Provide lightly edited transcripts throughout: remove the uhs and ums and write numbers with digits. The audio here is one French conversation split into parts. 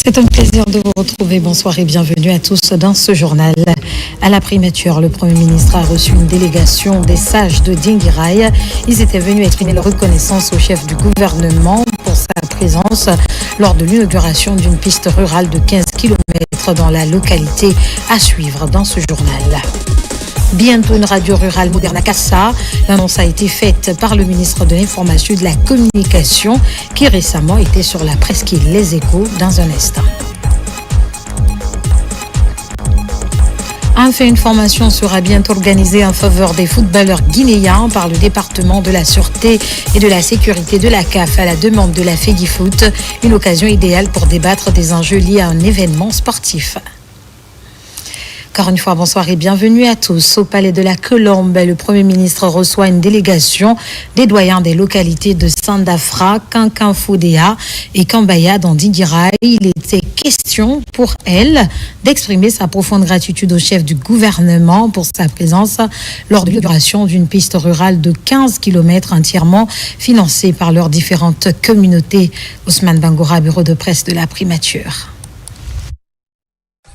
C'est un plaisir de vous retrouver. Bonsoir et bienvenue à tous dans ce journal. À la primature, le Premier ministre a reçu une délégation des sages de Dinguiraye. Ils étaient venus exprimer leur reconnaissance au chef du gouvernement pour sa présence lors de l'inauguration d'une piste rurale de 15 km dans la localité. À suivre dans ce journal. Bientôt une radio rurale moderne à Kassa. L'annonce a été faite par le ministre de l'Information et de la Communication qui récemment était sur la presqu'île Les Échos dans un instant. Enfin, une formation sera bientôt organisée en faveur des footballeurs guinéens par le département de la Sûreté et de la Sécurité de la CAF à la demande de la FEGIFOOT. Une occasion idéale pour débattre des enjeux liés à un événement sportif. Encore une fois, bonsoir et bienvenue à tous. Au Palais de la Colombe, le Premier ministre reçoit une délégation des doyens des localités de Sandafra, Kankanfodéa et Kambaya dans Dinguiraye. Il était question pour elle d'exprimer sa profonde gratitude au chef du gouvernement pour sa présence lors de l'inauguration d'une piste rurale de 15 km entièrement financée par leurs différentes communautés. Ousmane Bangoura, bureau de presse de la primature.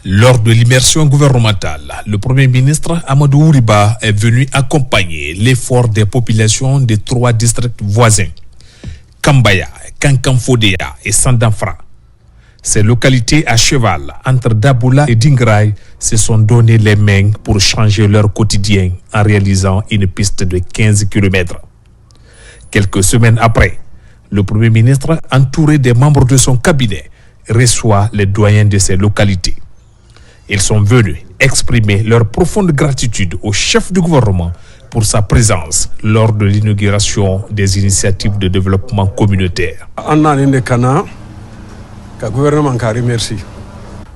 Lors de l'immersion gouvernementale, le Premier ministre Amadou Ouriba est venu accompagner l'effort des populations des 3 districts voisins, Kambaya, Kankanfodéa et Sandafra. Ces localités à cheval entre Daboula et Dinguiraye se sont donné les mains pour changer leur quotidien en réalisant une piste de 15 km. Quelques semaines après, le Premier ministre, entouré des membres de son cabinet, reçoit les doyens de ces localités. Ils sont venus exprimer leur profonde gratitude au chef du gouvernement pour sa présence lors de l'inauguration des initiatives de développement communautaire.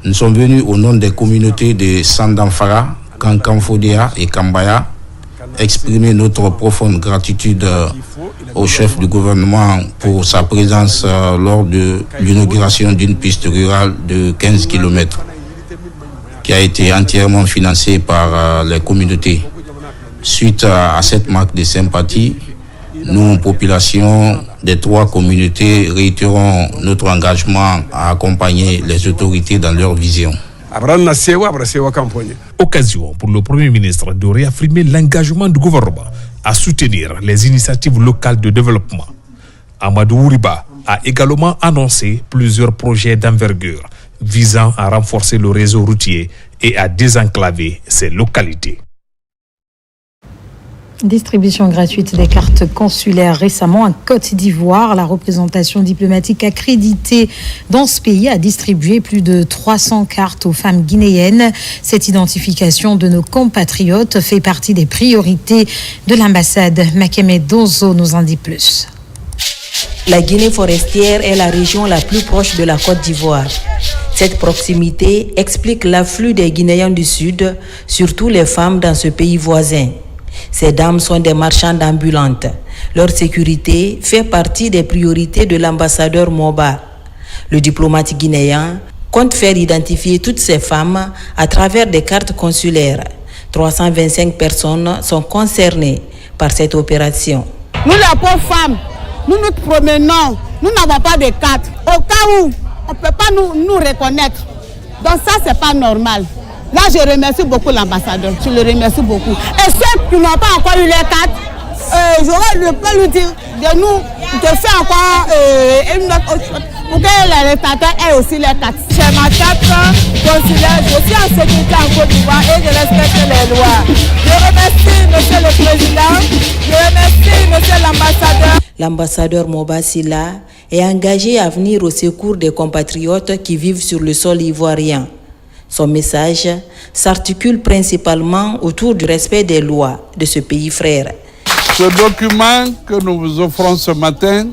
Nous sommes venus au nom des communautés de Sandafra, Kankanfodéa et Kambaya exprimer notre profonde gratitude au chef du gouvernement pour sa présence lors de l'inauguration d'une piste rurale de 15 km. Qui a été entièrement financé par les communautés. Suite à cette marque de sympathie, nous, population des 3 communautés, réitérons notre engagement à accompagner les autorités dans leur vision. Occasion pour le Premier ministre de réaffirmer l'engagement du gouvernement à soutenir les initiatives locales de développement. Amadou Ouriba a également annoncé plusieurs projets d'envergure visant à renforcer le réseau routier et à désenclaver ces localités. Distribution gratuite des cartes consulaires récemment en Côte d'Ivoire. La représentation diplomatique accréditée dans ce pays a distribué plus de 300 cartes aux femmes guinéennes. Cette identification de nos compatriotes fait partie des priorités de l'ambassade. Makeme Donzo nous en dit plus. La Guinée forestière est la région la plus proche de la Côte d'Ivoire. Cette proximité explique l'afflux des Guinéens du Sud, surtout les femmes dans ce pays voisin. Ces dames sont des marchandes ambulantes. Leur sécurité fait partie des priorités de l'ambassadeur Moba. Le diplomate guinéen compte faire identifier toutes ces femmes à travers des cartes consulaires. 325 personnes sont concernées par cette opération. Nous, les pauvres femmes, nous nous promenons, nous n'avons pas de carte. Au cas où, on ne peut pas nous reconnaître. Donc ça, c'est pas normal. Là, je remercie beaucoup l'ambassadeur. Je le remercie beaucoup. Et ceux qui n'ont pas encore eu les cartes, je peux lui dire de faire encore une autre chose pour que les répartiteurs aient aussi les cartes. J'ai ma carte consulaire, je suis en sécurité en Côte d'Ivoire et je respecte les lois. Je remercie monsieur le président, je remercie monsieur l'ambassadeur. L'ambassadeur Moba Silla est engagé à venir au secours des compatriotes qui vivent sur le sol ivoirien. Son message s'articule principalement autour du respect des lois de ce pays frère. Ce document que nous vous offrons ce matin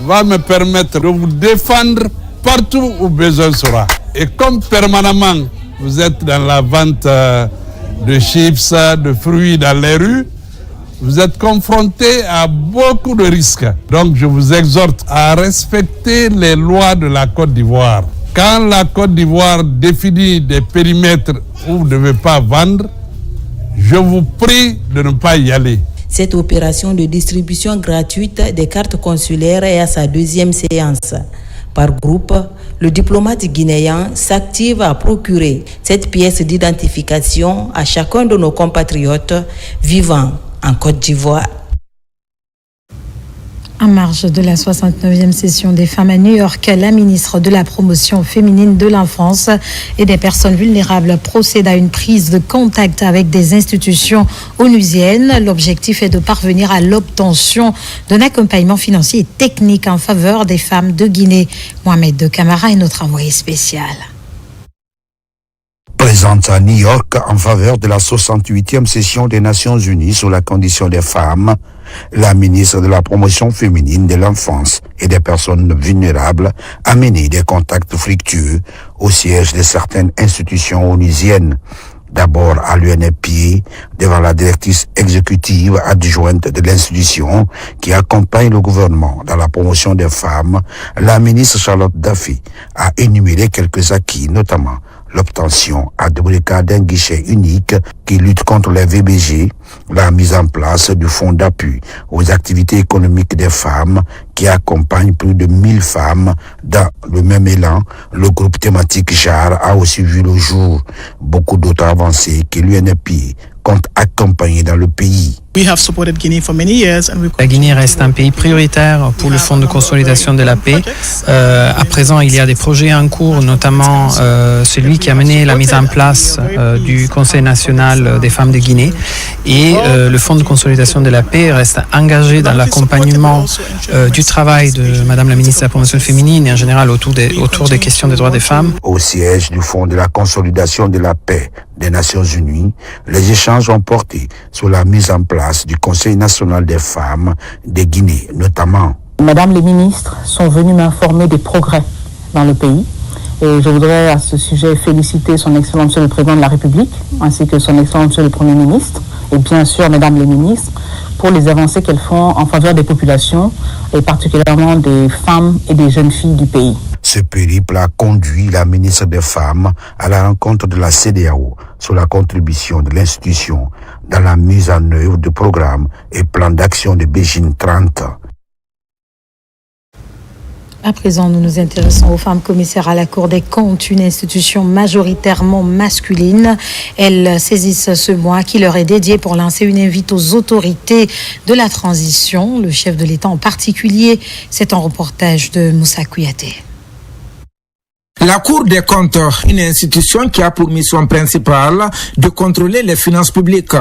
va me permettre de vous défendre partout où besoin sera. Et comme permanemment vous êtes dans la vente de chips, de fruits dans les rues, vous êtes confrontés à beaucoup de risques. Donc je vous exhorte à respecter les lois de la Côte d'Ivoire. Quand la Côte d'Ivoire définit des périmètres où vous ne devez pas vendre, je vous prie de ne pas y aller. Cette opération de distribution gratuite des cartes consulaires est à sa deuxième séance. Par groupe, le diplomate guinéen s'active à procurer cette pièce d'identification à chacun de nos compatriotes vivant en Côte d'Ivoire. En marge de la 69e session des femmes à New York, la ministre de la Promotion féminine de l'enfance et des personnes vulnérables procède à une prise de contact avec des institutions onusiennes. L'objectif est de parvenir à l'obtention d'un accompagnement financier et technique en faveur des femmes de Guinée. Mohamed de Camara est notre envoyé spécial. Présente à New York en faveur de la 68e session des Nations Unies sur la condition des femmes, la ministre de la Promotion féminine de l'enfance et des personnes vulnérables a mené des contacts fructueux au siège de certaines institutions onusiennes. D'abord à l'UNFPA, devant la directrice exécutive adjointe de l'institution qui accompagne le gouvernement dans la promotion des femmes, la ministre Charlotte Daffy a énuméré quelques acquis, notamment l'obtention à Dubrika d'un guichet unique qui lutte contre les VBG, la mise en place du fonds d'appui aux activités économiques des femmes qui accompagne plus de 1000 femmes dans le même élan. Le groupe thématique JAR a aussi vu le jour. Beaucoup d'autres avancées que l'UNFPA compte accompagner dans le pays. La Guinée reste un pays prioritaire pour le Fonds de consolidation de la paix. À présent, il y a des projets en cours, notamment celui qui a mené la mise en place du Conseil national des femmes de Guinée. Et le Fonds de consolidation de la paix reste engagé dans l'accompagnement du travail de Madame la ministre de la Promotion féminine et en général autour des questions des droits des femmes. Au siège du Fonds de la consolidation de la paix des Nations Unies, les échanges ont porté sur la mise en place du Conseil national des femmes de Guinée, notamment. Madame les ministres sont venues m'informer des progrès dans le pays. Et je voudrais à ce sujet féliciter son Excellence Monsieur le Président de la République, ainsi que son Excellence Monsieur le Premier ministre, et bien sûr Mesdames les ministres, pour les avancées qu'elles font en faveur des populations, et particulièrement des femmes et des jeunes filles du pays. Ce périple a conduit la ministre des Femmes à la rencontre de la CEDEAO sur la contribution de l'institution dans la mise en œuvre de programmes et plans d'action de Beijing 30. À présent, nous nous intéressons aux femmes commissaires à la Cour des comptes, une institution majoritairement masculine. Elles saisissent ce mois qui leur est dédié pour lancer une invite aux autorités de la transition, le chef de l'État en particulier. C'est un reportage de Moussa Kouyaté. La Cour des comptes, une institution qui a pour mission principale de contrôler les finances publiques.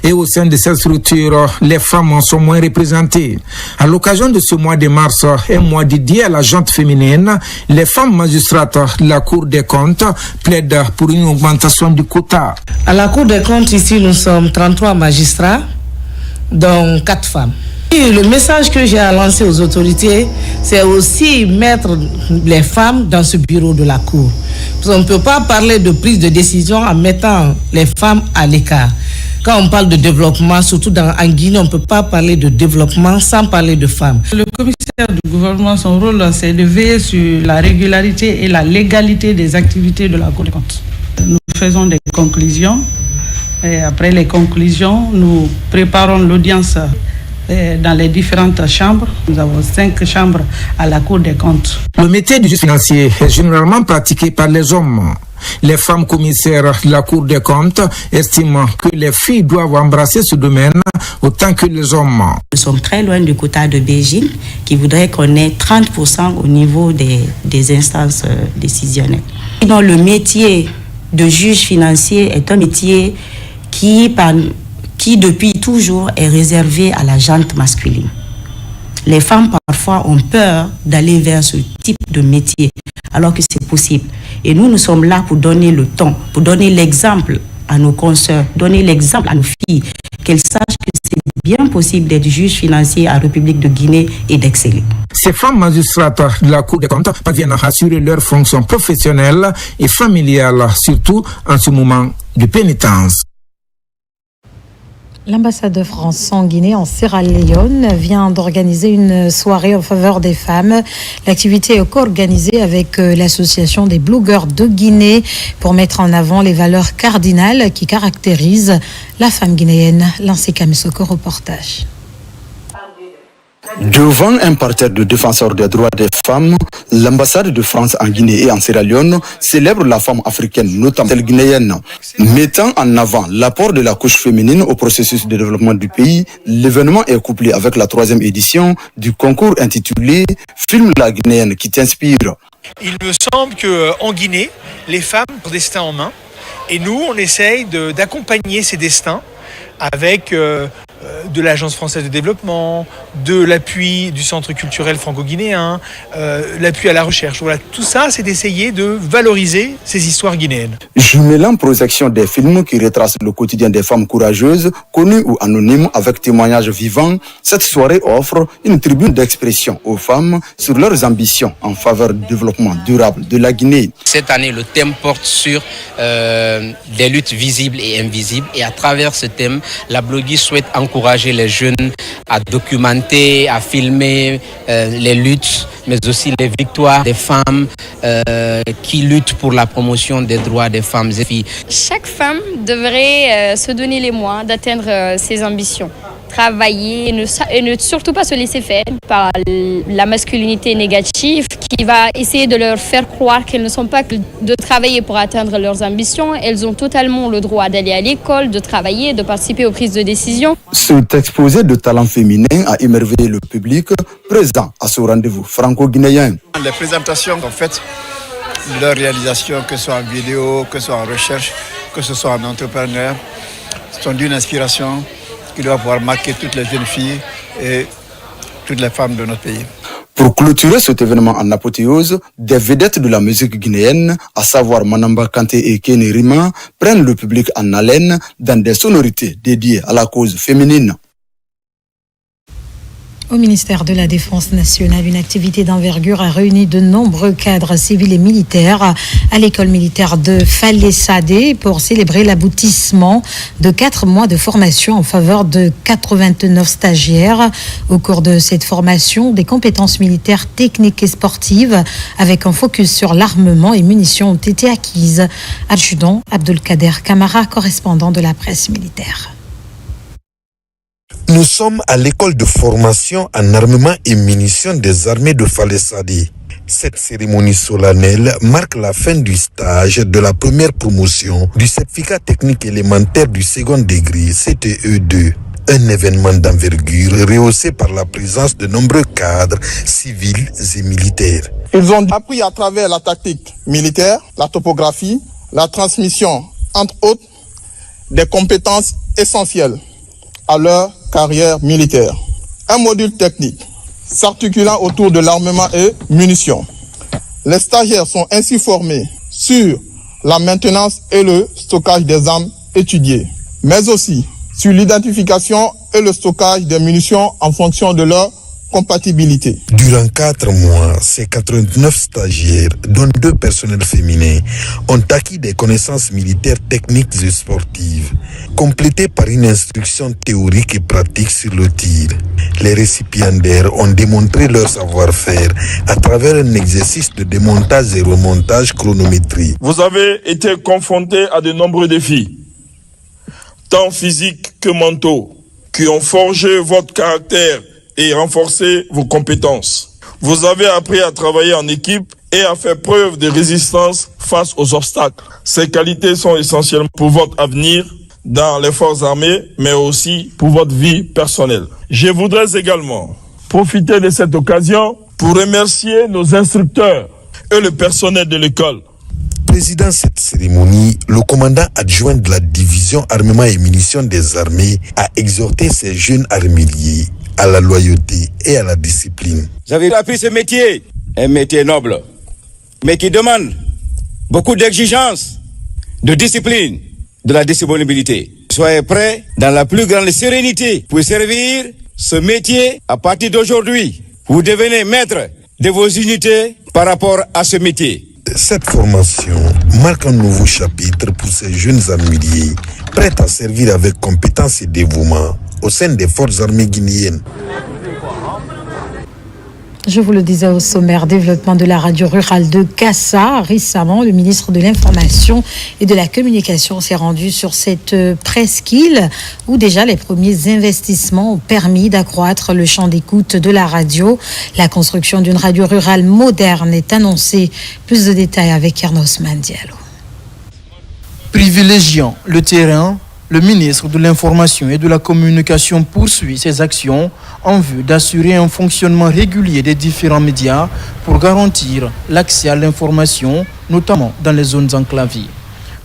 Et au sein de cette structure, les femmes sont moins représentées. À l'occasion de ce mois de mars, un mois dédié à la gente féminine, les femmes magistrates de la Cour des comptes plaident pour une augmentation du quota. À la Cour des comptes, ici, nous sommes 33 magistrats, dont 4 femmes. Et le message que j'ai à lancer aux autorités, c'est aussi mettre les femmes dans ce bureau de la Cour. Parce qu'on ne peut pas parler de prise de décision en mettant les femmes à l'écart. Quand on parle de développement, surtout en Guinée, on ne peut pas parler de développement sans parler de femmes. Le commissaire du gouvernement, son rôle, c'est de veiller sur la régularité et la légalité des activités de la Cour des comptes. Nous faisons des conclusions. Et après les conclusions, nous préparons l'audience dans les différentes chambres. Nous avons 5 chambres à la Cour des comptes. Le métier de juge financier est généralement pratiqué par les hommes. Les femmes commissaires de la Cour des comptes estiment que les filles doivent embrasser ce domaine autant que les hommes. Nous sommes très loin du quota de Beijing qui voudrait qu'on ait 30% au niveau des instances décisionnelles. Donc, le métier de juge financier est un métier qui depuis toujours est réservé à la gente masculine. Les femmes parfois ont peur d'aller vers ce type de métier alors que c'est possible. Et nous sommes là pour donner le ton, pour donner l'exemple à nos consoeurs, donner l'exemple à nos filles, qu'elles sachent que c'est bien possible d'être juge financier en République de Guinée et d'exceller. Ces femmes magistrates de la Cour des comptes parviennent à assurer leurs fonctions professionnelles et familiales, surtout en ce moment de pénitence. L'ambassade de France en Guinée, en Sierra Leone, vient d'organiser une soirée en faveur des femmes. L'activité est co-organisée avec l'association des blogueurs de Guinée pour mettre en avant les valeurs cardinales qui caractérisent la femme guinéenne. Lancé Kamisoko, reportage. Devant un parterre de défenseurs des droits des femmes, l'ambassade de France en Guinée et en Sierra Leone célèbre la femme africaine, notamment celle guinéenne. Mettant en avant l'apport de la couche féminine au processus de développement du pays, l'événement est couplé avec la 3e édition du concours intitulé « Filme la Guinéenne qui t'inspire ». Il me semble qu'en Guinée, les femmes ont leur destin en main et nous, on essaye d'accompagner ces destins avec de l'Agence française de développement, de l'appui du Centre culturel franco-guinéen, l'appui à la recherche. Voilà, tout ça, c'est d'essayer de valoriser ces histoires guinéennes. Jumelant projection des films qui retracent le quotidien des femmes courageuses, connues ou anonymes, avec témoignages vivants, cette soirée offre une tribune d'expression aux femmes sur leurs ambitions en faveur du développement durable de la Guinée. Cette année, le thème porte sur des luttes visibles et invisibles. Et à travers ce thème, la blogueuse souhaite encourager les jeunes à documenter, à filmer les luttes, mais aussi les victoires des femmes qui luttent pour la promotion des droits des femmes et filles. Chaque femme devrait se donner les moyens d'atteindre ses ambitions. Travailler et ne surtout pas se laisser faire par la masculinité négative qui va essayer de leur faire croire qu'elles ne sont pas que de travailler pour atteindre leurs ambitions. Elles ont totalement le droit d'aller à l'école, de travailler, de participer aux prises de décision. Cet exposé de talents féminins a émerveillé le public présent à ce rendez-vous franco-guinéen. Les présentations en fait, leur réalisation, que ce soit en vidéo, que ce soit en recherche, que ce soit en entrepreneur, sont d'une inspiration qui doit pouvoir marquer toutes les jeunes filles et toutes les femmes de notre pays. Pour clôturer cet événement en apothéose, des vedettes de la musique guinéenne, à savoir Manamba Kanté et Kenny Rima, prennent le public en haleine dans des sonorités dédiées à la cause féminine. Au ministère de la Défense nationale, une activité d'envergure a réuni de nombreux cadres civils et militaires à l'école militaire de Falé-Sadé pour célébrer l'aboutissement de 4 mois de formation en faveur de 89 stagiaires. Au cours de cette formation, des compétences militaires techniques et sportives avec un focus sur l'armement et munitions ont été acquises. Adjudant Abdelkader Kamara, correspondant de la presse militaire. Nous sommes à l'école de formation en armement et munitions des armées de Falé-Sadé. Cette cérémonie solennelle marque la fin du stage de la première promotion du certificat technique élémentaire du second degré CTE2. Un événement d'envergure rehaussé par la présence de nombreux cadres civils et militaires. Ils ont appris à travers la tactique militaire, la topographie, la transmission, entre autres, des compétences essentielles à leur carrière militaire. Un module technique s'articulant autour de l'armement et munitions. Les stagiaires sont ainsi formés sur la maintenance et le stockage des armes étudiées, mais aussi sur l'identification et le stockage des munitions en fonction de leur compatibilité. Durant 4 mois, ces 89 stagiaires, dont 2 personnels féminins, ont acquis des connaissances militaires techniques et sportives, complétées par une instruction théorique et pratique sur le tir. Les récipiendaires ont démontré leur savoir-faire à travers un exercice de démontage et remontage chronométrique. Vous avez été confrontés à de nombreux défis, tant physiques que mentaux, qui ont forgé votre caractère et renforcer vos compétences. Vous avez appris à travailler en équipe et à faire preuve de résistance face aux obstacles. Ces qualités sont essentielles pour votre avenir dans les forces armées, mais aussi pour votre vie personnelle. Je voudrais également profiter de cette occasion pour remercier nos instructeurs et le personnel de l'école. Président cette cérémonie, le commandant adjoint de la division armement et munitions des armées a exhorté ces jeunes armiliers à la loyauté et à la discipline. Vous avez appris ce métier, un métier noble, mais qui demande beaucoup d'exigences, de discipline, de la disponibilité. Soyez prêts dans la plus grande sérénité pour servir ce métier à partir d'aujourd'hui. Vous devenez maître de vos unités par rapport à ce métier. cette formation marque un nouveau chapitre pour ces jeunes armuriers prêts à servir avec compétence et dévouement au sein des forces armées guinéennes. Je vous le disais au sommaire, développement de la radio rurale de Kassa. Récemment, le ministre de l'Information et de la Communication s'est rendu sur cette presqu'île où déjà les premiers investissements ont permis d'accroître le champ d'écoute de la radio. La construction d'une radio rurale moderne est annoncée. Plus de détails avec Ernos Mandialo. Privilégiant le terrain, le ministre de l'Information et de la Communication poursuit ses actions en vue d'assurer un fonctionnement régulier des différents médias pour garantir l'accès à l'information, notamment dans les zones enclavées.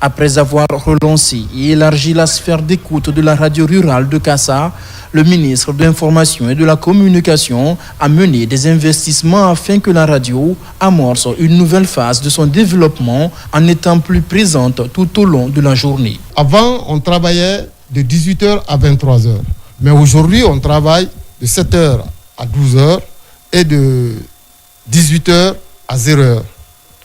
Après avoir relancé et élargi la sphère d'écoute de la radio rurale de Kassa, le ministre de l'Information et de la Communication a mené des investissements afin que la radio amorce une nouvelle phase de son développement en étant plus présente tout au long de la journée. Avant, on travaillait de 18h à 23h. Mais aujourd'hui, on travaille de 7h à 12h et de 18h à 0h.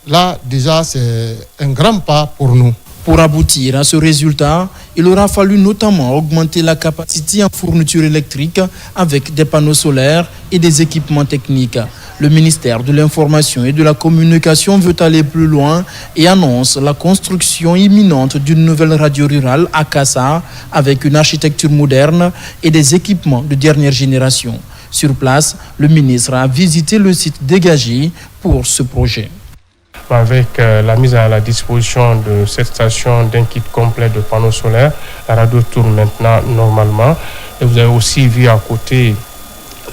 Là, déjà, c'est un grand pas pour nous. Pour aboutir à ce résultat, il aura fallu notamment augmenter la capacité en fourniture électrique avec des panneaux solaires et des équipements techniques. Le ministère de l'Information et de la Communication veut aller plus loin et annonce la construction imminente d'une nouvelle radio rurale à Kassa avec une architecture moderne et des équipements de dernière génération. Sur place, le ministre a visité le site dégagé pour ce projet. Avec la mise à la disposition de cette station d'un kit complet de panneaux solaires, la radio tourne maintenant normalement. Et vous avez aussi vu à côté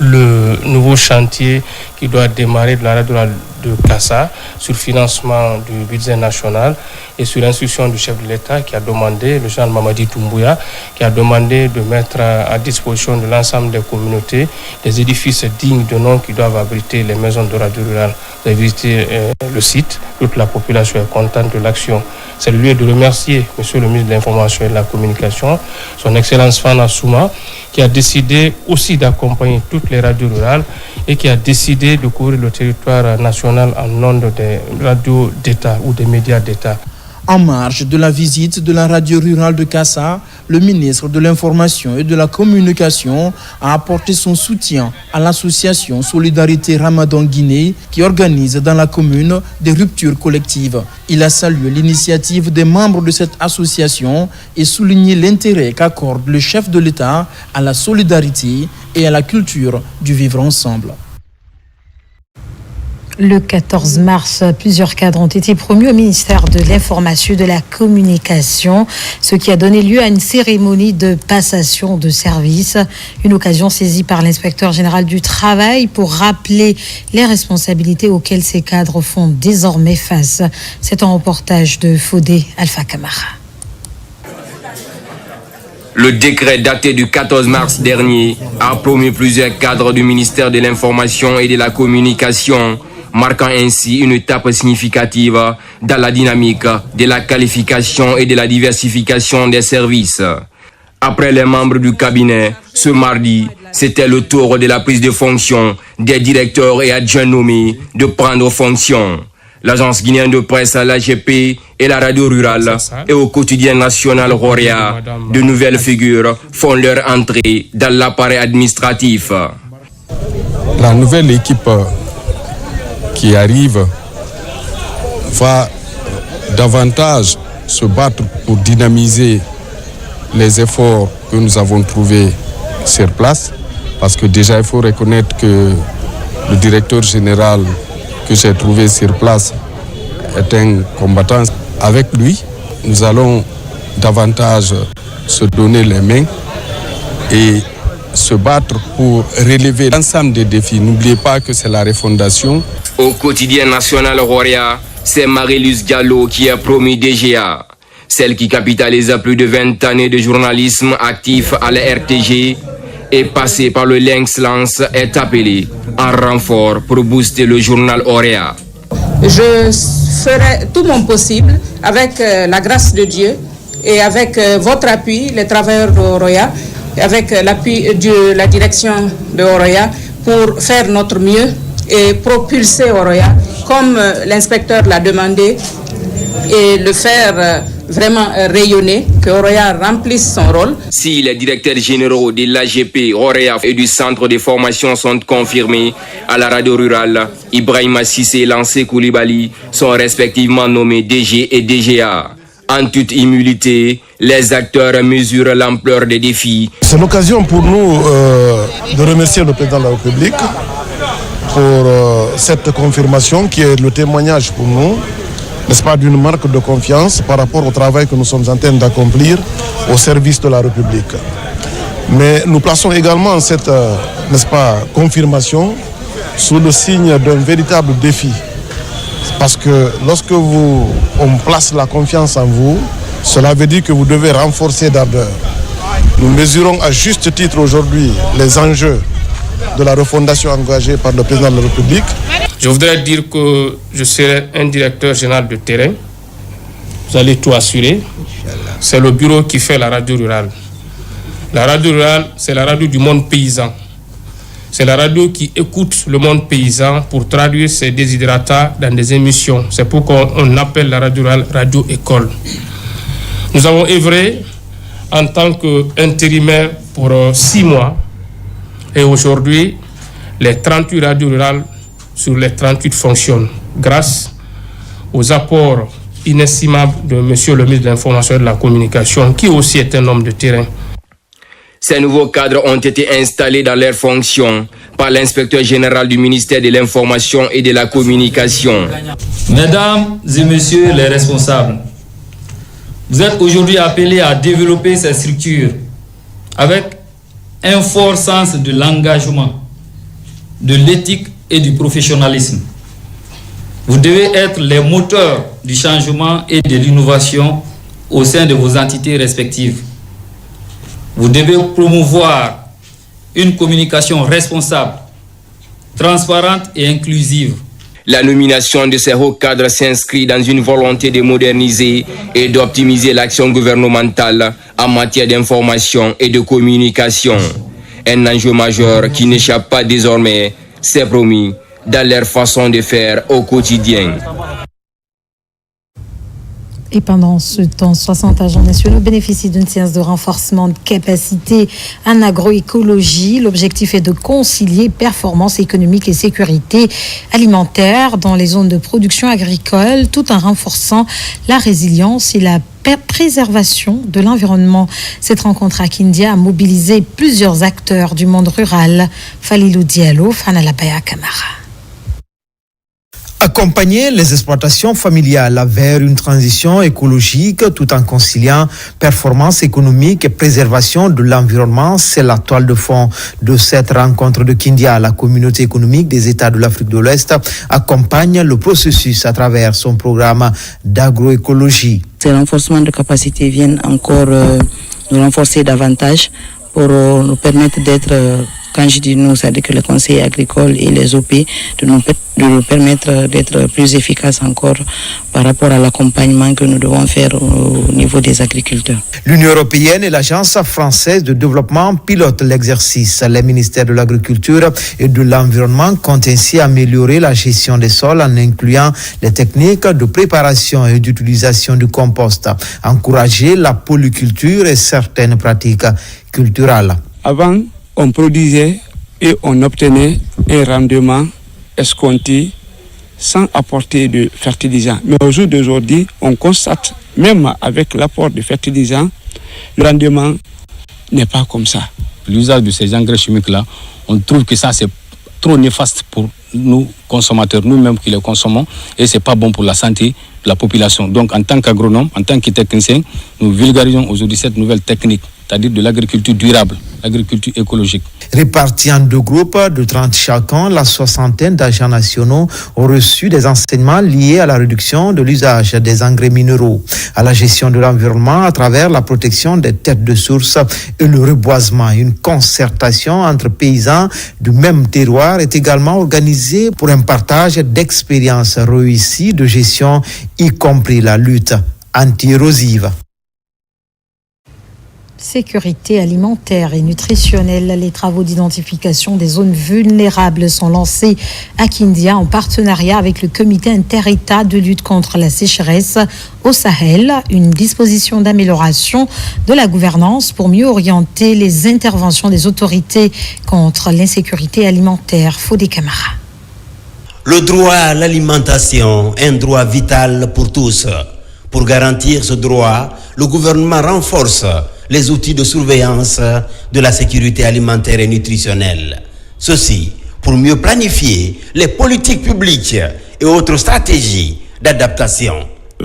le nouveau chantier qui doit démarrer de la radio de Kassa sur financement du budget national et sur instruction du chef de l'État qui a demandé, le général Mamadi Doumbouya, qui a demandé de mettre à disposition de l'ensemble des communautés des édifices dignes de nom qui doivent abriter les maisons de radio rurale. Vous avez visité le site, toute la population est contente de l'action. C'est le lieu de remercier Monsieur le ministre de l'Information et de la Communication, son Excellence Fana Souma, qui a décidé aussi d'accompagner toutes les radios rurales et qui a décidé de couvrir le territoire national en ondes des radios d'État ou des médias d'État. En marge de la visite de la radio rurale de Kassa, le ministre de l'Information et de la Communication a apporté son soutien à l'association Solidarité Ramadan Guinée qui organise dans la commune des ruptures collectives. Il a salué l'initiative des membres de cette association et souligné l'intérêt qu'accorde le chef de l'État à la solidarité et à la culture du vivre ensemble. Le 14 mars, plusieurs cadres ont été promus au ministère de l'Information et de la Communication, ce qui a donné lieu à une cérémonie de passation de service. Une occasion saisie par l'inspecteur général du travail pour rappeler les responsabilités auxquelles ces cadres font désormais face. C'est un reportage de Fodé Alpha Camara. Le décret daté du 14 mars dernier a promu plusieurs cadres du ministère de l'Information et de la Communication, marquant ainsi une étape significative dans la dynamique de la qualification et de la diversification des services. Après les membres du cabinet, ce mardi, c'était le tour de la prise de fonction des directeurs et adjoints nommés de prendre fonction. L'agence guinéenne de presse, l'AGP et la radio rurale et au quotidien national Roria, de nouvelles figures font leur entrée dans l'appareil administratif. La nouvelle équipe qui arrive va davantage se battre pour dynamiser les efforts que nous avons trouvés sur place, parce que déjà il faut reconnaître que le directeur général que j'ai trouvé sur place est un combattant. Avec lui, nous allons davantage se donner les mains et se battre pour relever l'ensemble des défis. N'oubliez pas que c'est la refondation. Au quotidien national Roria, c'est Marie-Luce Diallo qui est promue DGA. Celle qui capitalise plus de 20 années de journalisme actif à la RTG et passée par le Lynx Lance est appelée en renfort pour booster le journal Roria. Je ferai tout mon possible avec la grâce de Dieu et avec votre appui, les travailleurs de Roya, avec l'appui de la direction de Roya pour faire notre mieux et propulser Roya comme l'inspecteur l'a demandé, et le faire vraiment rayonner, que Oroya remplisse son rôle. Si les directeurs généraux de l'AGP, Oroya et du centre de formation sont confirmés à la radio rurale, Ibrahima Sissé et Lancé Koulibaly sont respectivement nommés DG et DGA. En toute humilité, les acteurs mesurent l'ampleur des défis. C'est l'occasion pour nous de remercier le président de la République pour cette confirmation qui est le témoignage pour nous, n'est-ce pas, d'une marque de confiance par rapport au travail que nous sommes en train d'accomplir au service de la République. Mais nous plaçons également cette, n'est-ce pas, confirmation sous le signe d'un véritable défi. Parce que lorsque on place la confiance en vous, cela veut dire que vous devez renforcer d'ardeur. Nous mesurons à juste titre aujourd'hui les enjeux de la refondation engagée par le président de la République. Je voudrais dire que je serai un directeur général de terrain. Vous allez tout assurer. C'est le bureau qui fait la radio rurale. La radio rurale, c'est la radio du monde paysan. C'est la radio qui écoute le monde paysan pour traduire ses desiderata dans des émissions. C'est pourquoi on appelle la radio rurale Radio École. Nous avons œuvré en tant qu'intérimaire pour 6 mois. Et aujourd'hui, les 38 radios rurales sur les 38 fonctionnent grâce aux apports inestimables de Monsieur le ministre de l'Information et de la Communication, qui aussi est un homme de terrain. Ces nouveaux cadres ont été installés dans leurs fonctions par l'inspecteur général du ministère de l'Information et de la Communication. Mesdames et messieurs les responsables, vous êtes aujourd'hui appelés à développer ces structures avec un fort sens de l'engagement, de l'éthique et du professionnalisme. Vous devez être les moteurs du changement et de l'innovation au sein de vos entités respectives. Vous devez promouvoir une communication responsable, transparente et inclusive. La nomination de ces hauts cadres s'inscrit dans une volonté de moderniser et d'optimiser l'action gouvernementale en matière d'information et de communication. Un enjeu majeur qui n'échappe pas désormais, c'est promis, dans leur façon de faire au quotidien. Et pendant ce temps, 60 agents nationaux bénéficient d'une séance de renforcement de capacité en agroécologie. L'objectif est de concilier performance économique et sécurité alimentaire dans les zones de production agricole, tout en renforçant la résilience et la préservation de l'environnement. Cette rencontre à Kindia a mobilisé plusieurs acteurs du monde rural. Falilou Diallo, Fanalabaya Kamara. Accompagner les exploitations familiales vers une transition écologique tout en conciliant performance économique et préservation de l'environnement, c'est la toile de fond de cette rencontre de Kindia. La communauté économique des États de l'Afrique de l'Ouest accompagne le processus à travers son programme d'agroécologie. Ces renforcements de capacité viennent encore nous renforcer davantage pour nous permettre d'être, quand je dis nous, c'est-à-dire que les conseillers agricoles et les OP, de nous permettre d'être plus efficaces encore par rapport à l'accompagnement que nous devons faire au niveau des agriculteurs. L'Union européenne et l'Agence française de développement pilotent l'exercice. Les ministères de l'Agriculture et de l'Environnement comptent ainsi améliorer la gestion des sols en incluant les techniques de préparation et d'utilisation du compost, encourager la polyculture et certaines pratiques culturelles. Avant, on produisait et on obtenait un rendement escompté sans apporter de fertilisants. Mais au jour d'aujourd'hui, on constate, même avec l'apport de fertilisants, le rendement n'est pas comme ça. L'usage de ces engrais chimiques-là, on trouve que ça c'est trop néfaste pour nous consommateurs, nous-mêmes qui les consommons, et c'est pas bon pour la santé de la population. Donc en tant qu'agronome, en tant que technicien, nous vulgarisons aujourd'hui cette nouvelle technique, c'est-à-dire de l'agriculture durable, l'agriculture écologique. Répartis en 2 groupes de 30 chacun, la soixantaine d'agents nationaux ont reçu des enseignements liés à la réduction de l'usage des engrais minéraux, à la gestion de l'environnement à travers la protection des têtes de source et le reboisement. Une concertation entre paysans du même terroir est également organisée pour un partage d'expériences réussies de gestion, y compris la lutte anti-érosive. Sécurité alimentaire et nutritionnelle. Les travaux d'identification des zones vulnérables sont lancés à Kindia en partenariat avec le comité inter-État de lutte contre la sécheresse au Sahel. Une disposition d'amélioration de la gouvernance pour mieux orienter les interventions des autorités contre l'insécurité alimentaire. Fodé Camara. Le droit à l'alimentation est un droit vital pour tous. Pour garantir ce droit, le gouvernement renforce les outils de surveillance de la sécurité alimentaire et nutritionnelle. Ceci pour mieux planifier les politiques publiques et autres stratégies d'adaptation.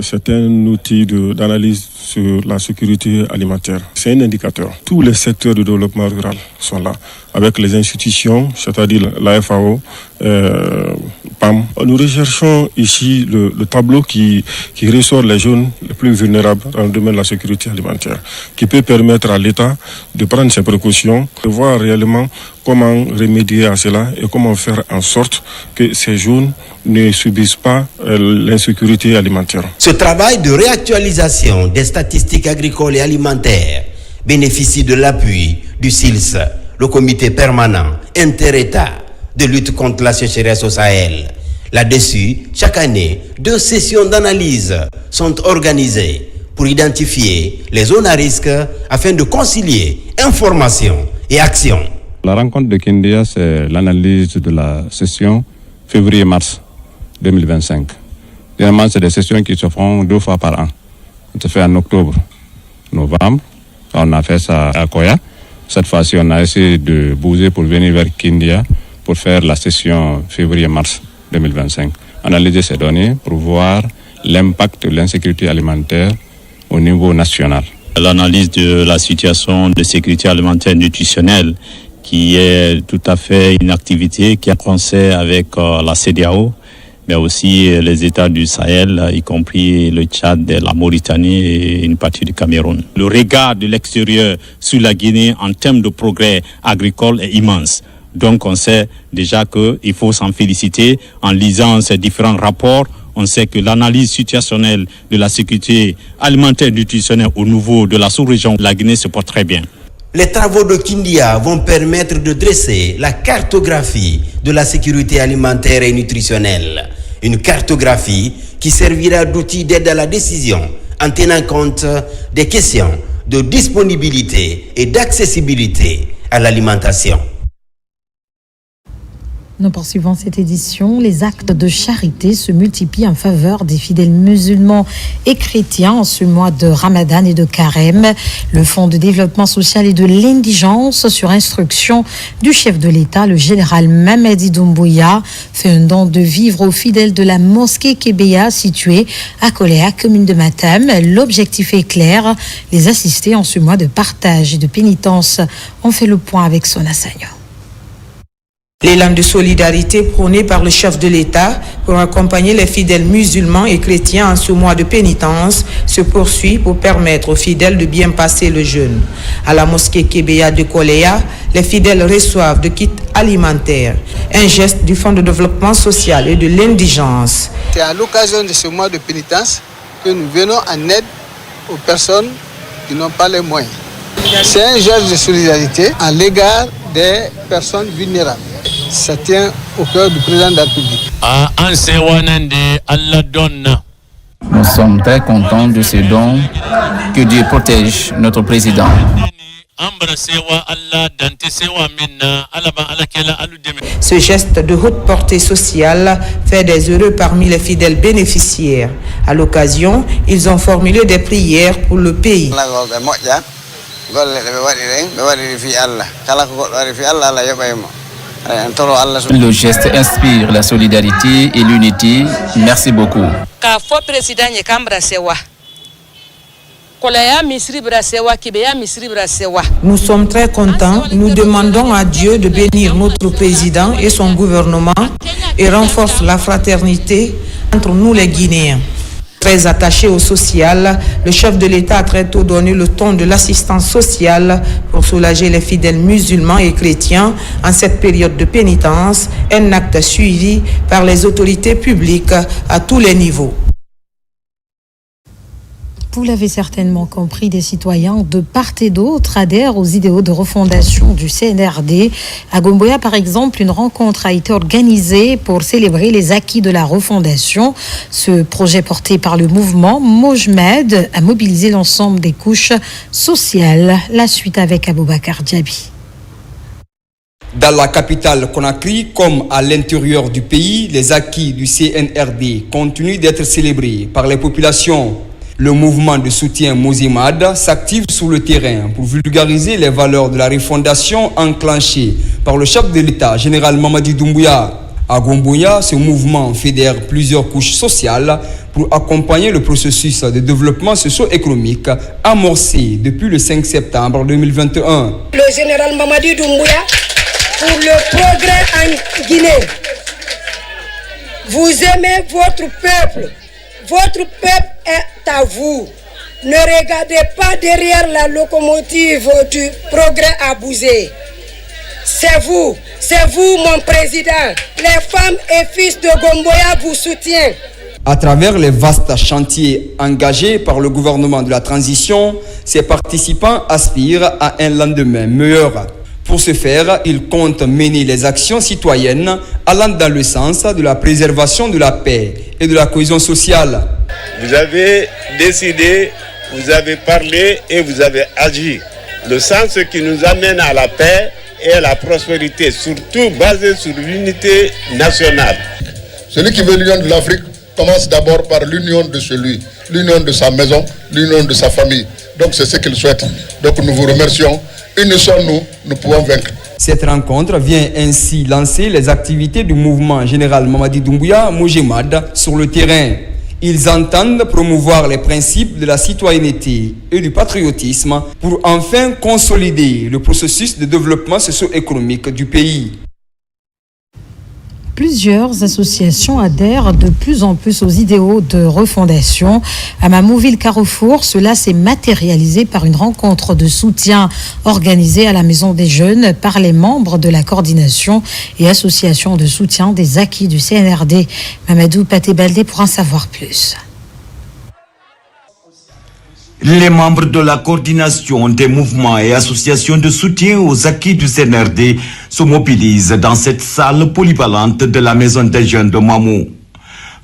C'est un outil d'analyse sur la sécurité alimentaire. C'est un indicateur. Tous les secteurs de développement rural sont là, avec les institutions, c'est-à-dire la FAO, PAM. Nous recherchons ici le tableau qui ressort les zones les plus vulnérables dans le domaine de la sécurité alimentaire, qui peut permettre à l'État de prendre ses précautions, de voir réellement comment remédier à cela et comment faire en sorte que ces zones ne subissent pas l'insécurité alimentaire. Ce travail de réactualisation des statistiques agricoles et alimentaires bénéficie de l'appui du SILS, le comité permanent inter-État de lutte contre la sécheresse au Sahel. Là-dessus, chaque année, 2 sessions d'analyse sont organisées pour identifier les zones à risque afin de concilier information et action. La rencontre de Kindia, c'est l'analyse de la session février-mars 2025. Généralement, c'est des sessions qui se font 2 fois par an. On se fait en octobre, novembre. On a fait ça à Koya. Cette fois-ci, on a essayé de bouger pour venir vers Kindia pour faire la session février-mars 2025. Analyser ces données pour voir l'impact de l'insécurité alimentaire au niveau national. L'analyse de la situation de sécurité alimentaire nutritionnelle, qui est tout à fait une activité qui a commencé avec la CEDEAO, mais aussi les États du Sahel, y compris le Tchad, la Mauritanie et une partie du Cameroun. Le regard de l'extérieur sur la Guinée en termes de progrès agricole est immense. Donc on sait déjà qu'il faut s'en féliciter en lisant ces différents rapports. On sait que l'analyse situationnelle de la sécurité alimentaire et nutritionnelle au niveau de la sous-région de la Guinée se porte très bien. Les travaux de Kindia vont permettre de dresser la cartographie de la sécurité alimentaire et nutritionnelle. Une cartographie qui servira d'outil d'aide à la décision en tenant compte des questions de disponibilité et d'accessibilité à l'alimentation. Nous poursuivons cette édition. Les actes de charité se multiplient en faveur des fidèles musulmans et chrétiens en ce mois de Ramadan et de Carême. Le Fonds de développement social et de l'indigence, sur instruction du chef de l'État, le général Mamadi Doumbouya, fait un don de vivres aux fidèles de la mosquée Kébéa située à Koléa, commune de Matam. L'objectif est clair, les assister en ce mois de partage et de pénitence. On fait le point avec Sona Sagno. L'élan de solidarité prôné par le chef de l'État pour accompagner les fidèles musulmans et chrétiens en ce mois de pénitence se poursuit pour permettre aux fidèles de bien passer le jeûne. À la mosquée Kébéa de Koléa, les fidèles reçoivent de kits alimentaires, un geste du Fonds de développement social et de l'indigence. C'est à l'occasion de ce mois de pénitence que nous venons en aide aux personnes qui n'ont pas les moyens. C'est un geste de solidarité à l'égard des personnes vulnérables. Ça tient au cœur du président de la République. Nous sommes très contents de ce don. Que Dieu protège notre président. Ce geste de haute portée sociale fait des heureux parmi les fidèles bénéficiaires. À l'occasion, ils ont formulé des prières pour le pays. Le geste inspire la solidarité et l'unité. Merci beaucoup. Nous sommes très contents. Nous demandons à Dieu de bénir notre président et son gouvernement et renforce la fraternité entre nous les Guinéens. Très attaché au social, le chef de l'État a très tôt donné le ton de l'assistance sociale pour soulager les fidèles musulmans et chrétiens en cette période de pénitence, un acte suivi par les autorités publiques à tous les niveaux. Vous l'avez certainement compris, des citoyens de part et d'autre adhèrent aux idéaux de refondation du CNRD. À Gomboya, par exemple, une rencontre a été organisée pour célébrer les acquis de la refondation. Ce projet porté par le mouvement Mojmed a mobilisé l'ensemble des couches sociales. La suite avec Aboubakar Diaby. Dans la capitale Conakry, comme à l'intérieur du pays, les acquis du CNRD continuent d'être célébrés par les populations. Le mouvement de soutien Mojmed s'active sur le terrain pour vulgariser les valeurs de la refondation enclenchée par le chef de l'État, général Mamadi Doumbouya. À Gomboya, ce mouvement fédère plusieurs couches sociales pour accompagner le processus de développement socio-économique amorcé depuis le 5 septembre 2021. Le général Mamadi Doumbouya pour le progrès en Guinée. Vous aimez votre peuple. Votre peuple est à vous. Ne regardez pas derrière la locomotive du progrès à bouger. C'est vous mon président. Les femmes et fils de Gomboya vous soutiennent. À travers les vastes chantiers engagés par le gouvernement de la transition, ces participants aspirent à un lendemain meilleur. Pour ce faire, ils comptent mener les actions citoyennes allant dans le sens de la préservation de la paix et de la cohésion sociale. Vous avez décidé, vous avez parlé et vous avez agi. Le sens qui nous amène à la paix et à la prospérité, surtout basé sur l'unité nationale. Celui qui veut l'union de l'Afrique commence d'abord par l'union de celui, l'union de sa maison, l'union de sa famille. Donc c'est ce qu'il souhaite. Donc nous vous remercions. Unissons-nous, nous pouvons vaincre. Cette rencontre vient ainsi lancer les activités du mouvement général Mamadi Doumbouya Mojmed sur le terrain. Ils entendent promouvoir les principes de la citoyenneté et du patriotisme pour enfin consolider le processus de développement socio-économique du pays. Plusieurs associations adhèrent de plus en plus aux idéaux de refondation. À Mamouville Carrefour, cela s'est matérialisé par une rencontre de soutien organisée à la Maison des Jeunes par les membres de la coordination et association de soutien des acquis du CNRD. Mamadou Paté-Baldé pour en savoir plus. Les membres de la coordination des mouvements et associations de soutien aux acquis du CNRD se mobilisent dans cette salle polyvalente de la Maison des Jeunes de Mamou.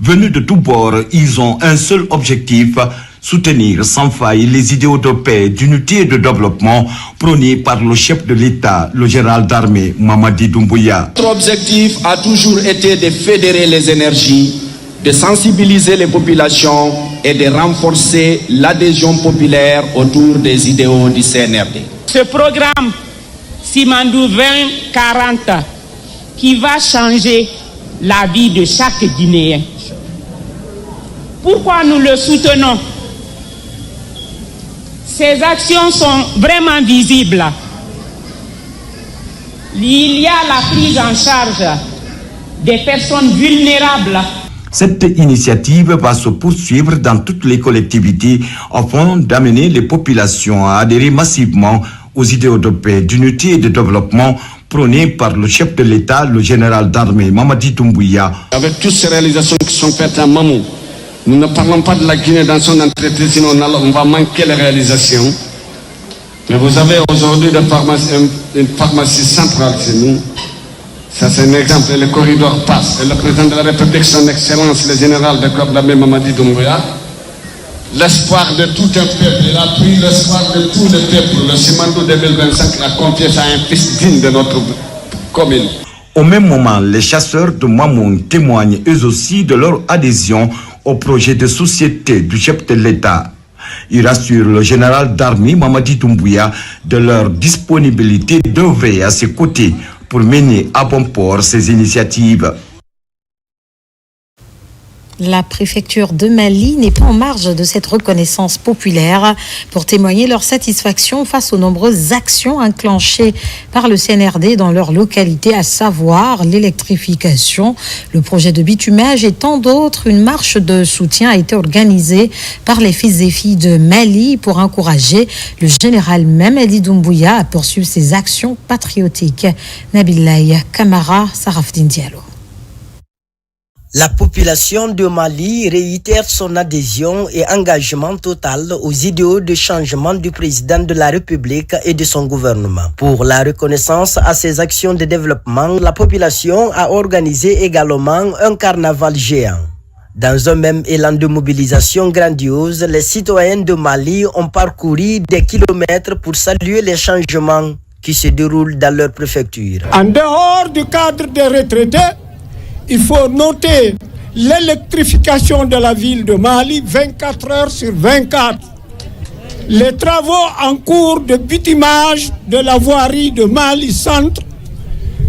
Venus de tous bords, ils ont un seul objectif, soutenir sans faille les idéaux de paix, d'unité et de développement prônés par le chef de l'État, le général d'armée Mamadi Doumbouya. Notre objectif a toujours été de fédérer les énergies, de sensibiliser les populations et de renforcer l'adhésion populaire autour des idéaux du CNRD. Ce programme Simandou 2040 qui va changer la vie de chaque Guinéen. Pourquoi nous le soutenons? Ces actions sont vraiment visibles. Il y a la prise en charge des personnes vulnérables. Cette initiative va se poursuivre dans toutes les collectivités afin d'amener les populations à adhérer massivement aux idéaux de paix, d'unité et de développement prônés par le chef de l'État, le général d'armée Mamadi Doumbouya. Avec toutes ces réalisations qui sont faites à Mamou, nous ne parlons pas de la Guinée dans son entité, sinon on va manquer les réalisations. Mais vous avez aujourd'hui une pharmacie centrale chez nous. Ça c'est un exemple, et le corridor passe. Et le président de la République, son Excellence, le général de corps d'armée Mamadi Doumbouya, l'espoir de tout un peuple, il a pris l'espoir de tout le peuple. Le Simandou 2025 l'a confié à un fils digne de notre commune. Au même moment, les chasseurs de Mamou témoignent eux aussi de leur adhésion au projet de société du chef de l'État. Ils rassurent le général d'armée Mamadi Doumbouya de leur disponibilité d'œuvrer à ses côtés pour mener à bon port ces initiatives. La préfecture de Mali n'est pas en marge de cette reconnaissance populaire pour témoigner leur satisfaction face aux nombreuses actions enclenchées par le CNRD dans leur localité, à savoir l'électrification, le projet de bitumage et tant d'autres. Une marche de soutien a été organisée par les fils et filles de Mali pour encourager le général Mamadi Doumbouya à poursuivre ses actions patriotiques. Nabilaï Kamara, Sarafdin Diallo. La population de Mali réitère son adhésion et engagement total aux idéaux de changement du président de la République et de son gouvernement. Pour la reconnaissance à ces actions de développement, la population a organisé également un carnaval géant. Dans un même élan de mobilisation grandiose, les citoyens de Mali ont parcouru des kilomètres pour saluer les changements qui se déroulent dans leur préfecture. En dehors du cadre des retraités, il faut noter l'électrification de la ville de Mali 24 heures sur 24. Les travaux en cours de bitumage de la voirie de Mali Centre,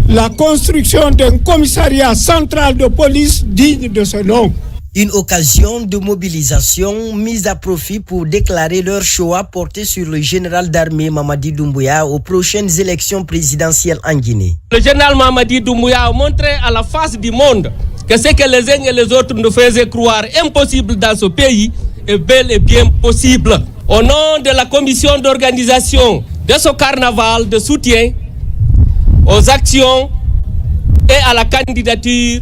la construction d'un commissariat central de police digne de ce nom. Une occasion de mobilisation mise à profit pour déclarer leur choix porté sur le général d'armée Mamadi Doumbouya aux prochaines élections présidentielles en Guinée. Le général Mamadi Doumbouya a montré à la face du monde que ce que les uns et les autres nous faisaient croire impossible dans ce pays est bel et bien possible. Au nom de la commission d'organisation de ce carnaval de soutien aux actions et à la candidature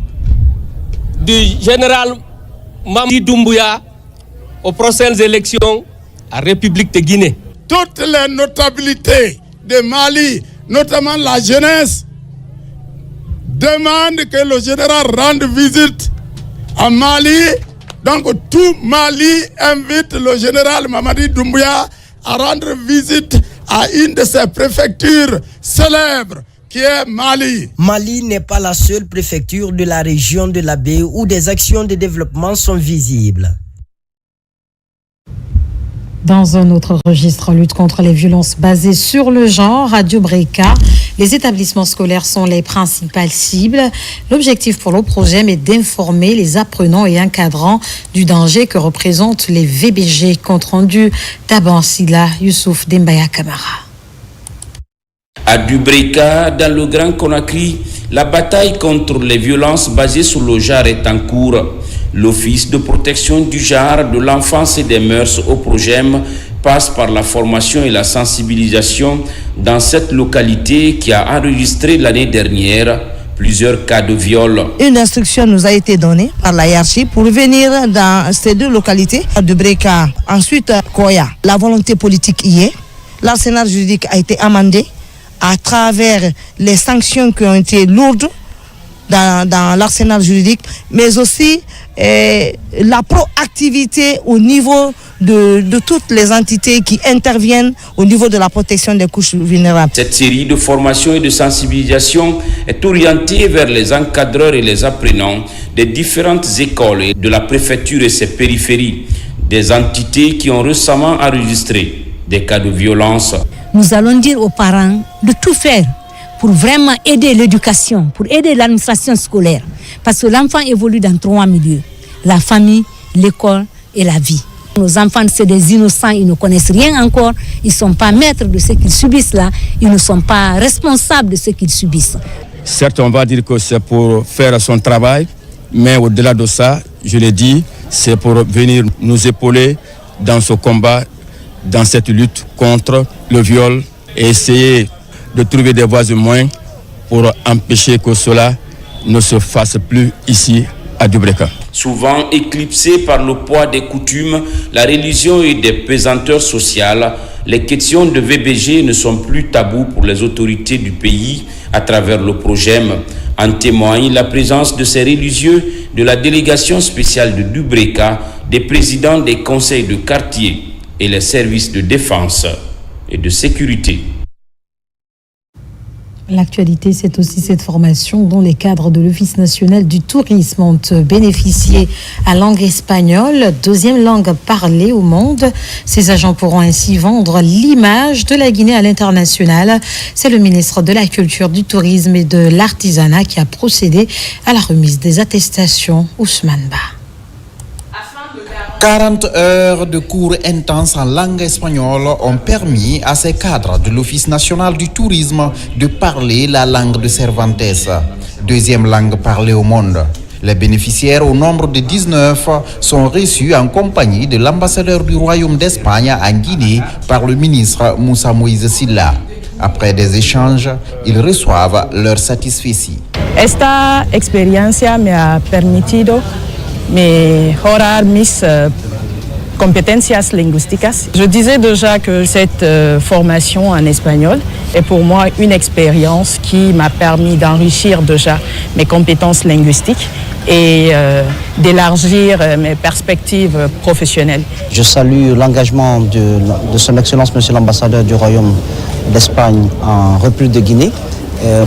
du général Mamadi Doumbouya aux prochaines élections à République de Guinée. Toutes les notabilités de Mali, notamment la jeunesse, demandent que le général rende visite à Mali. Donc tout Mali invite le général Mamadi Doumbouya à rendre visite à une de ses préfectures célèbres, qui est Mali. Mali n'est pas la seule préfecture de la région de la baie où des actions de développement sont visibles. Dans un autre registre, lutte contre les violences basées sur le genre, Radio Breka, les établissements scolaires sont les principales cibles. L'objectif pour le projet est d'informer les apprenants et encadrants du danger que représentent les VBG. Compte rendu d'Abansila Youssouf Dembaya Kamara. À Dubreka, dans le Grand Conakry, la bataille contre les violences basées sur le genre est en cours. L'Office de protection du genre, de l'enfance et des mœurs au PROGEM passe par la formation et la sensibilisation dans cette localité qui a enregistré l'année dernière plusieurs cas de viol. Une instruction nous a été donnée par la hiérarchie pour venir dans ces deux localités, Dubreka, ensuite Koya. La volonté politique y est. L'arsenal juridique a été amendé à travers les sanctions qui ont été lourdes dans l'arsenal juridique, mais aussi la proactivité au niveau de toutes les entités qui interviennent au niveau de la protection des couches vulnérables. Cette série de formations et de sensibilisation est orientée vers les encadreurs et les apprenants des différentes écoles et de la préfecture et ses périphéries, des entités qui ont récemment enregistré des cas de violence. Nous allons dire aux parents de tout faire pour vraiment aider l'éducation, pour aider l'administration scolaire. Parce que l'enfant évolue dans 3 milieux: la famille, l'école et la vie. Nos enfants, c'est des innocents, ils ne connaissent rien encore, ils ne sont pas maîtres de ce qu'ils subissent là, ils ne sont pas responsables de ce qu'ils subissent. Certes, on va dire que c'est pour faire son travail, mais au-delà de ça, je l'ai dit, c'est pour venir nous épauler dans ce combat, dans cette lutte contre le viol et essayer de trouver des voies et moyens pour empêcher que cela ne se fasse plus ici à Dubreka. Souvent éclipsée par le poids des coutumes, la religion et des pesanteurs sociales, les questions de VBG ne sont plus tabous pour les autorités du pays à travers le PROGEM. En témoigne la présence de ces religieux, de la délégation spéciale de Dubreka, des présidents des conseils de quartier et les services de défense et de sécurité. L'actualité, c'est aussi cette formation dont les cadres de l'Office national du tourisme ont bénéficié à langue espagnole, deuxième langue parlée au monde. Ces agents pourront ainsi vendre l'image de la Guinée à l'international. C'est le ministre de la Culture, du Tourisme et de l'Artisanat qui a procédé à la remise des attestations. Ousmane Ba. 40 heures de cours intenses en langue espagnole ont permis à ces cadres de l'Office national du tourisme de parler la langue de Cervantes, deuxième langue parlée au monde. Les bénéficiaires, au nombre de 19, sont reçus en compagnie de l'ambassadeur du Royaume d'Espagne en Guinée par le ministre Moussa Moïse Silla. Après des échanges, ils reçoivent leur satisfecit. Esta experiencia me ha permitido mejorar mis compétences linguísticas. Je disais déjà que cette formation en espagnol est pour moi une expérience qui m'a permis d'enrichir déjà mes compétences linguistiques et d'élargir mes perspectives professionnelles. Je salue l'engagement de son Excellence Monsieur l'ambassadeur du Royaume d'Espagne en République de Guinée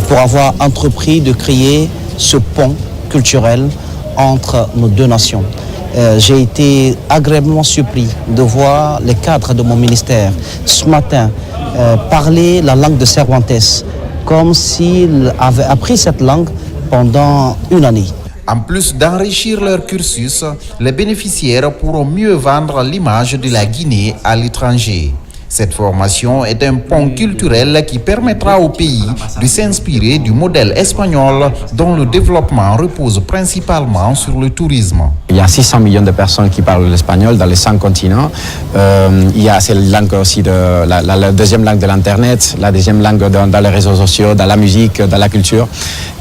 pour avoir entrepris de créer ce pont culturel entre nos deux nations. J'ai été agréablement surpris de voir les cadres de mon ministère ce matin parler la langue de Cervantes comme s'ils avaient appris cette langue pendant une année. En plus d'enrichir leur cursus, les bénéficiaires pourront mieux vendre l'image de la Guinée à l'étranger. Cette formation est un pont culturel qui permettra au pays de s'inspirer du modèle espagnol dont le développement repose principalement sur le tourisme. Il y a 600 millions de personnes qui parlent l'espagnol dans les 5 continents. Il y a cette langue aussi, la deuxième langue de l'Internet, la deuxième langue dans les réseaux sociaux, dans la musique, dans la culture.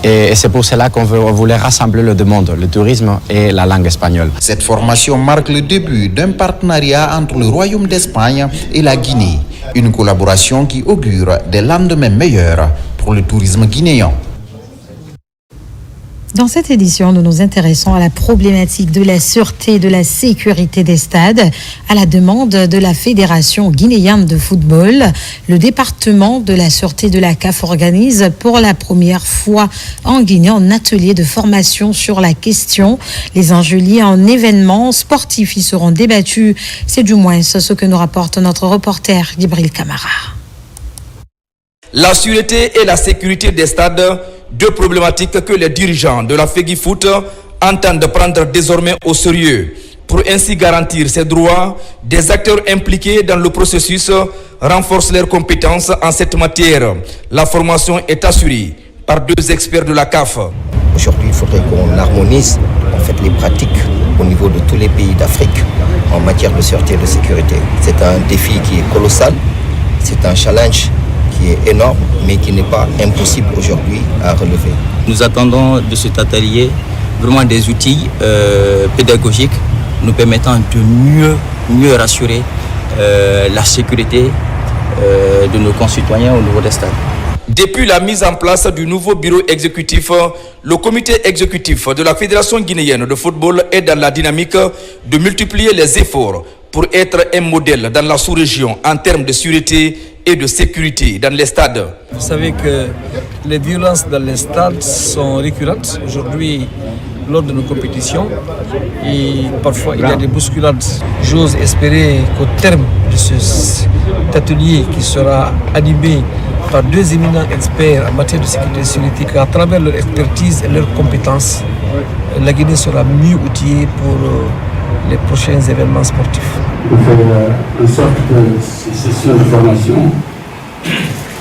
Et c'est pour cela qu'on voulait rassembler les deux mondes, le tourisme et la langue espagnole. Cette formation marque le début d'un partenariat entre le Royaume d'Espagne et la Guinée. Une collaboration qui augure des lendemains meilleurs pour le tourisme guinéen. Dans cette édition, nous nous intéressons à la problématique de la sûreté et de la sécurité des stades. À la demande de la Fédération guinéenne de football, le département de la sûreté de la CAF organise pour la première fois en Guinée un atelier de formation sur la question. Les enjeux liés à un événement sportif y seront débattus. C'est du moins ce que nous rapporte notre reporter Gibril Kamara. La sûreté et la sécurité des stades, deux problématiques que les dirigeants de la FEGIFOOT entendent prendre désormais au sérieux. Pour ainsi garantir ces droits, des acteurs impliqués dans le processus renforcent leurs compétences en cette matière. La formation est assurée par 2 experts de la CAF. Aujourd'hui, il faudrait qu'on harmonise les pratiques au niveau de tous les pays d'Afrique en matière de sûreté et de sécurité. C'est un défi qui est colossal, c'est un challenge qui est énorme, mais qui n'est pas impossible aujourd'hui à relever. Nous attendons de cet atelier vraiment des outils pédagogiques nous permettant de mieux rassurer la sécurité de nos concitoyens au niveau des stades. Depuis la mise en place du nouveau bureau exécutif, le comité exécutif de la Fédération guinéenne de football est dans la dynamique de multiplier les efforts pour être un modèle dans la sous-région en termes de sûreté et de sécurité dans les stades. Vous savez que les violences dans les stades sont récurrentes aujourd'hui lors de nos compétitions et parfois il y a des bousculades. J'ose espérer qu'au terme de cet atelier qui sera animé par 2 éminents experts en matière de sécurité et sécurité, qu'à travers leur expertise et leurs compétences, la Guinée sera mieux outillée pour les prochains événements sportifs. Pour faire en sorte que ces sessions de formation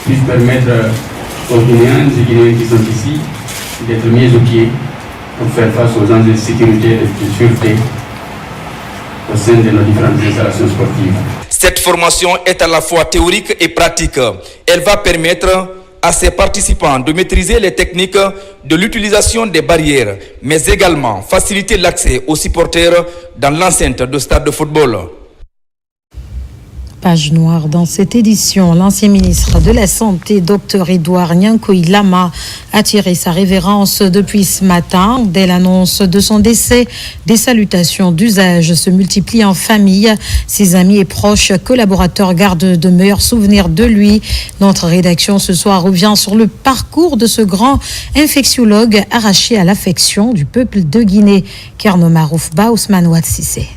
puissent permettre aux Guinéens qui sont ici d'être mieux outillés pour faire face aux enjeux de sécurité et de sûreté au sein de nos différentes installations sportives. Cette formation est à la fois théorique et pratique. Elle va permettre à ses participants de maîtriser les techniques de l'utilisation des barrières, mais également faciliter l'accès aux supporters dans l'enceinte de stade de football. Page noire dans cette édition, l'ancien ministre de la Santé, Dr Edouard Nyankoy Lama, a tiré sa révérence depuis ce matin. Dès l'annonce de son décès, des salutations d'usage se multiplient en famille. Ses amis et proches collaborateurs gardent de meilleurs souvenirs de lui. Notre rédaction ce soir revient sur le parcours de ce grand infectiologue arraché à l'affection du peuple de Guinée. Kerno Maroufba, Ousmane Ouatsissé.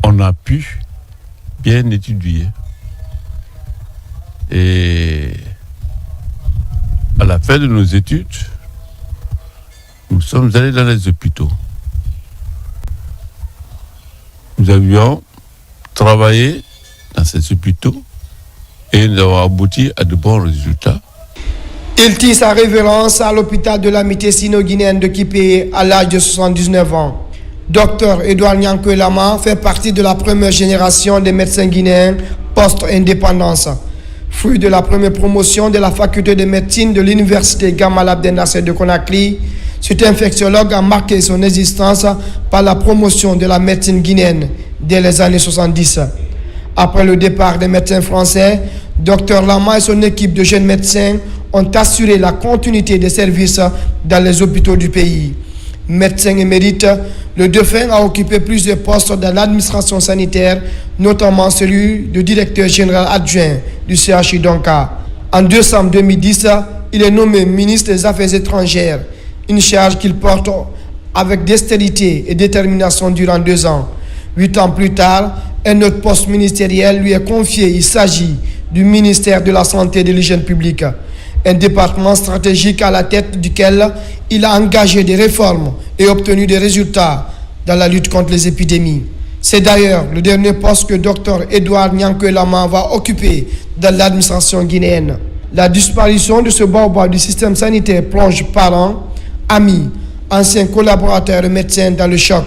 On a pu bien étudié. Et à la fin de nos études, nous sommes allés dans les hôpitaux. Nous avions travaillé dans ces hôpitaux et nous avons abouti à de bons résultats. Il tire sa révérence à l'hôpital de l'amitié sino-guinéenne de Kipé à l'âge de 79 ans. Dr Edouard Nyankoy Lama fait partie de la première génération des médecins guinéens post-indépendance. Fruit de la première promotion de la faculté de médecine de l'université Gamal Abdel Nasser de Conakry, cet infectiologue a marqué son existence par la promotion de la médecine guinéenne dès les années 70. Après le départ des médecins français, Dr Lama et son équipe de jeunes médecins ont assuré la continuité des services dans les hôpitaux du pays. Médecin émérite, le défunt a occupé plusieurs postes dans l'administration sanitaire, notamment celui de directeur général adjoint du CHU Donka. En décembre 2010, il est nommé ministre des Affaires étrangères, une charge qu'il porte avec dextérité et détermination durant 2 ans. 8 ans plus tard, un autre poste ministériel lui est confié. Il s'agit du ministère de la Santé et de l'Hygiène publique, un département stratégique à la tête duquel il a engagé des réformes et obtenu des résultats dans la lutte contre les épidémies. C'est d'ailleurs le dernier poste que Dr Edouard Nyankwe Lama va occuper dans l'administration guinéenne. La disparition de ce baobab du système sanitaire plonge parents, amis, anciens collaborateurs et médecins dans le choc.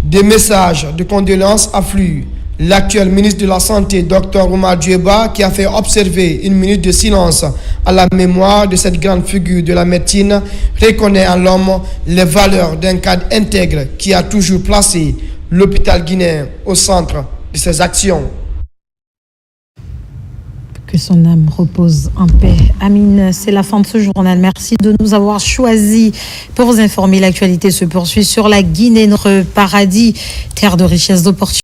Des messages de condoléances affluent. L'actuel ministre de la Santé, Dr Oumar Djeba, qui a fait observer une minute de silence à la mémoire de cette grande figure de la médecine, reconnaît en l'homme les valeurs d'un cadre intègre qui a toujours placé l'hôpital guinéen au centre de ses actions. Que son âme repose en paix. Amine, c'est la fin de ce journal. Merci de nous avoir choisis pour vous informer. L'actualité se poursuit sur la Guinée, notre paradis, terre de richesse d'opportunités.